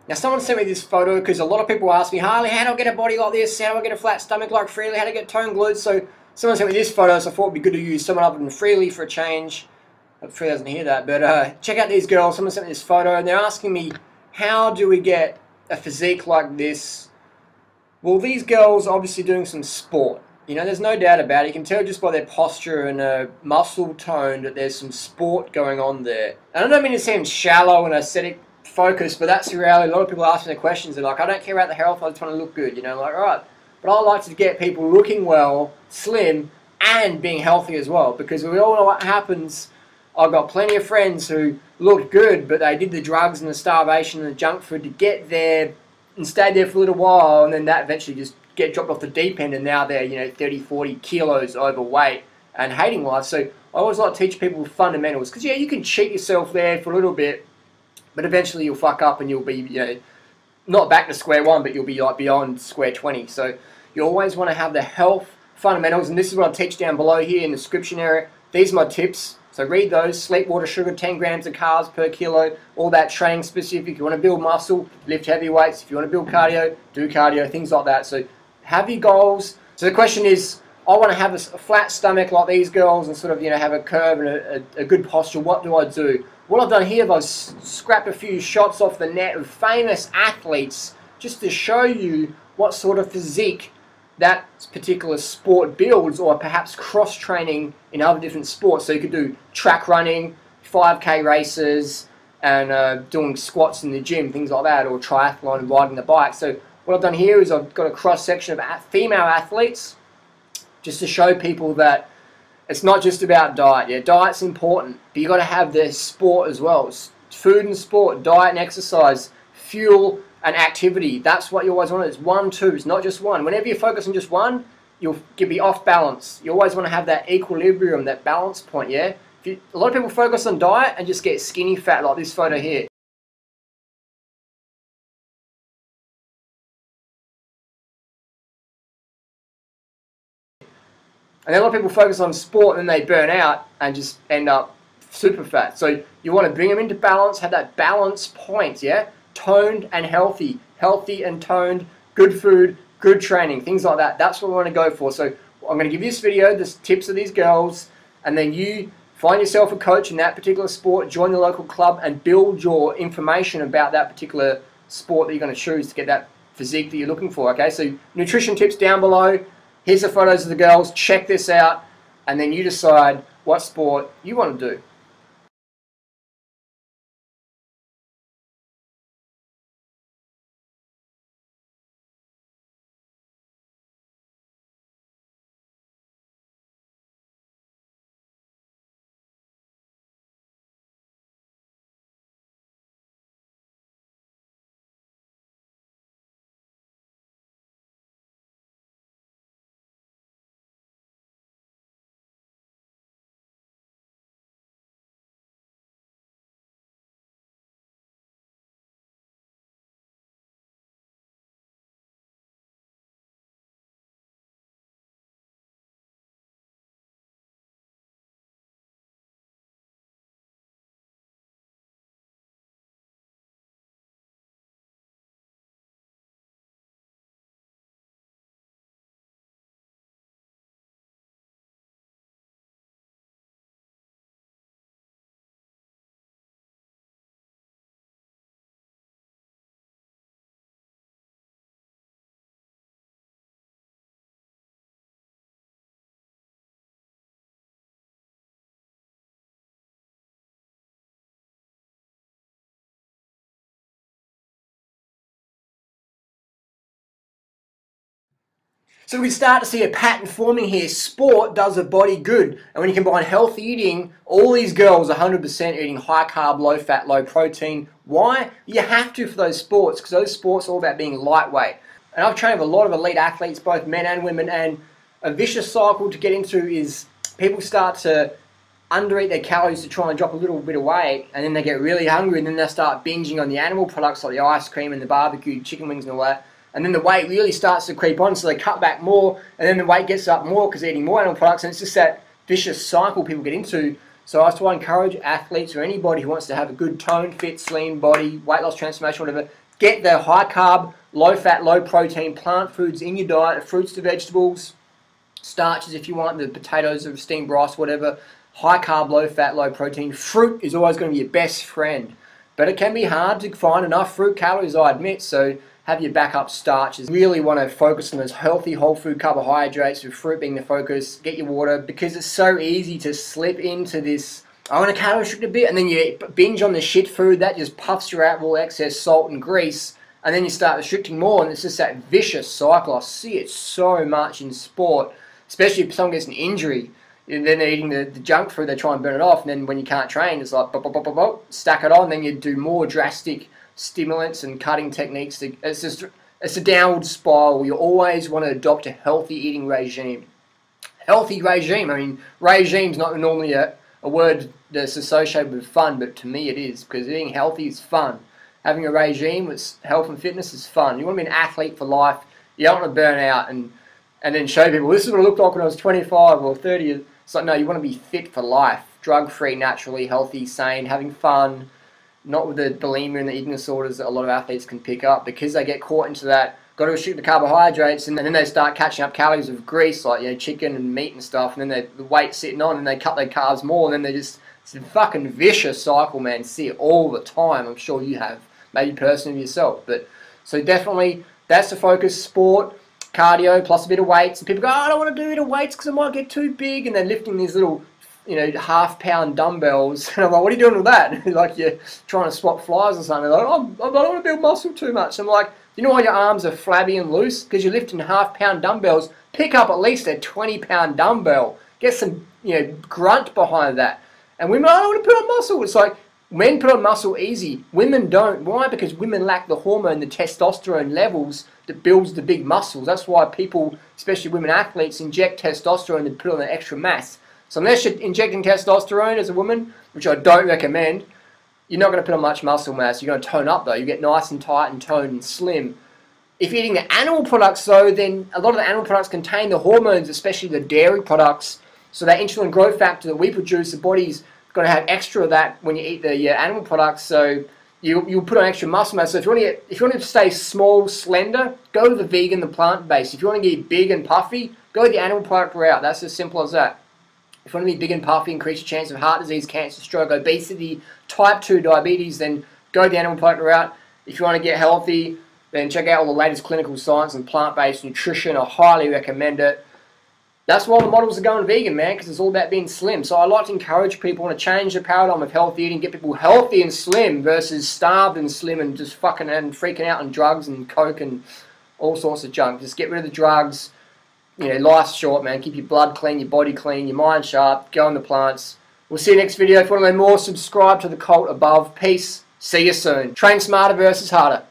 Now someone sent me this photo because a lot of people ask me, Harley, how do I get a body like this? How do I get a flat stomach like Freelee? How do I get toned glutes? So someone sent me this photo, so I thought it'd be good to use someone other than Freelee for a change. Hope Freelee doesn't hear that, but check out these girls. Someone sent me this photo and they're asking me, how do we get a physique like this? Well, these girls are obviously doing some sport. You know, there's no doubt about it. You can tell just by their posture and muscle tone that there's some sport going on there. And I don't mean to sound shallow and aesthetic focus, but that's the reality. A lot of people ask me their questions. They're like, I don't care about the health, I just want to look good. You know, like, all right. But I like to get people looking well, slim, and being healthy as well. Because we all know what happens. I've got plenty of friends who looked good, but they did the drugs and the starvation and the junk food to get there and stayed there for a little while, and then that eventually just get dropped off the deep end, and now they're, you know, 30, 40 kilos overweight and hating life. So I always like to teach people fundamentals, because yeah, you can cheat yourself there for a little bit, but eventually you'll fuck up and you'll be, you know, not back to square one, but you'll be like beyond square 20. So you always want to have the health fundamentals, and this is what I teach down below here in the description area. These are my tips. So read those: sleep, water, sugar, 10 grams of carbs per kilo, all that training specific. You want to build muscle, lift heavy weights. If you want to build cardio, do cardio, things like that. So have your goals. So the question is, I want to have a flat stomach like these girls and sort of, you know, have a curve and a good posture. What do I do? What I've done here is I've scrapped a few shots off the net of famous athletes just to show you what sort of physique that particular sport builds, or perhaps cross-training in other different sports. So you could do track running, 5K races, and doing squats in the gym, things like that, or triathlon and riding the bike. So what I've done here is I've got a cross-section of female athletes just to show people that it's not just about diet. Yeah, diet's important, but you've got to have the sport as well. It's food and sport, diet and exercise, fuel and activity. That's what you always want. It's 1, 2. It's not just one. Whenever you focus on just one, you'll be off balance. You always want to have that equilibrium, that balance point, yeah? A lot of people focus on diet and just get skinny fat like this photo here. And then a lot of people focus on sport and then they burn out and just end up super fat. So you want to bring them into balance, have that balance point, yeah? Toned and healthy. Healthy and toned, good food, good training, things like that. That's what we want to go for. So I'm going to give you this video, the tips of these girls, and then you find yourself a coach in that particular sport, join the local club, and build your information about that particular sport that you're going to choose to get that physique that you're looking for, okay? So nutrition tips down below. Here's the photos of the girls. Check this out, and then you decide what sport you want to do. So we start to see a pattern forming here. Sport does a body good. And when you combine healthy eating, all these girls are 100% eating high carb, low fat, low protein. Why? You have to for those sports, because those sports are all about being lightweight. And I've trained with a lot of elite athletes, both men and women, and a vicious cycle to get into is people start to undereat their calories to try and drop a little bit of weight, and then they get really hungry, and then they start binging on the animal products like the ice cream and the barbecue chicken wings and all that. And then the weight really starts to creep on, so they cut back more, and then the weight gets up more because they're eating more animal products, and it's just that vicious cycle people get into. So I just want to encourage athletes or anybody who wants to have a good toned, fit, slim body, weight loss transformation, whatever, Get the high carb, low fat, low protein plant foods in your diet, fruits to vegetables, starches if you want, the potatoes or steamed rice, whatever. High carb, low fat, low protein. Fruit is always going to be your best friend. But it can be hard to find enough fruit calories, I admit, so have your backup starches. Really want to focus on those healthy whole food carbohydrates, with fruit being the focus. Get your water, because it's so easy to slip into this, I want to calorie restrict a bit, and then you binge on the shit food that just puffs you out with all excess salt and grease, and then you start restricting more, and it's just that vicious cycle. I see it so much in sport, especially if someone gets an injury. And then they're eating the junk food, they try and burn it off, and then when you can't train, it's like, stack it on, then you do more drastic stimulants and cutting techniques. It's a downward spiral. You always want to adopt a healthy eating regime. Healthy regime, I mean, regime's not normally a word that's associated with fun, but to me it is, because eating healthy is fun. Having a regime with health and fitness is fun. You want to be an athlete for life. You don't want to burn out and then show people, this is what I looked like when I was 25 or 30. It's like, no, you want to be fit for life, drug-free, naturally, healthy, sane, having fun, not with the bulimia and the eating disorders that a lot of athletes can pick up, because they get caught into that, got to restrict the carbohydrates, and then they start catching up calories with grease, like, you know, chicken and meat and stuff, and then the weight's sitting on, and they cut their carbs more, and then they just, it's a fucking vicious cycle, man. See it all the time. I'm sure you have, maybe personally yourself. But so definitely, that's the focus: sport, cardio, plus a bit of weights. And people go, oh, I don't want to do a bit of weights because I might get too big, and they're lifting these little, you know, half-pound dumbbells. And I'm like, what are you doing with that? Like you're trying to swat flies or something. They're like, oh, I don't want to build muscle too much. I'm like, you know why your arms are flabby and loose? Because you're lifting half-pound dumbbells. Pick up at least a 20-pound dumbbell. Get some, you know, grunt behind that. And women, I don't want to put on muscle. It's like, men put on muscle easy. Women don't. Why? Because women lack the hormone, the testosterone levels that builds the big muscles. That's why people, especially women athletes, inject testosterone to put on the extra mass. So unless you're injecting testosterone as a woman, which I don't recommend, you're not going to put on much muscle mass. You're going to tone up though. You get nice and tight and toned and slim. If you're eating the animal products though, then a lot of the animal products contain the hormones, especially the dairy products. So that insulin growth factor that we produce, the body's going to have extra of that when you eat the animal products. So you'll put on extra muscle mass. So if you want to stay small, slender, go to the vegan, the plant-based. If you want to get big and puffy, go the animal product route. That's as simple as that. If you want to be big and puffy, increase your chance of heart disease, cancer, stroke, obesity, type 2 diabetes, then go the animal product route. If you want to get healthy, then check out all the latest clinical science and plant-based nutrition. I highly recommend it. That's why the models are going vegan, man, because it's all about being slim. So I like to encourage people, want to change the paradigm of healthy eating, get people healthy and slim versus starved and slim and just fucking and freaking out on drugs and coke and all sorts of junk. Just get rid of the drugs. You know, life's short, man. Keep your blood clean, your body clean, your mind sharp. Go on the plants. We'll see you next video. If you want to learn more, subscribe to the cult above. Peace. See you soon. Train smarter versus harder.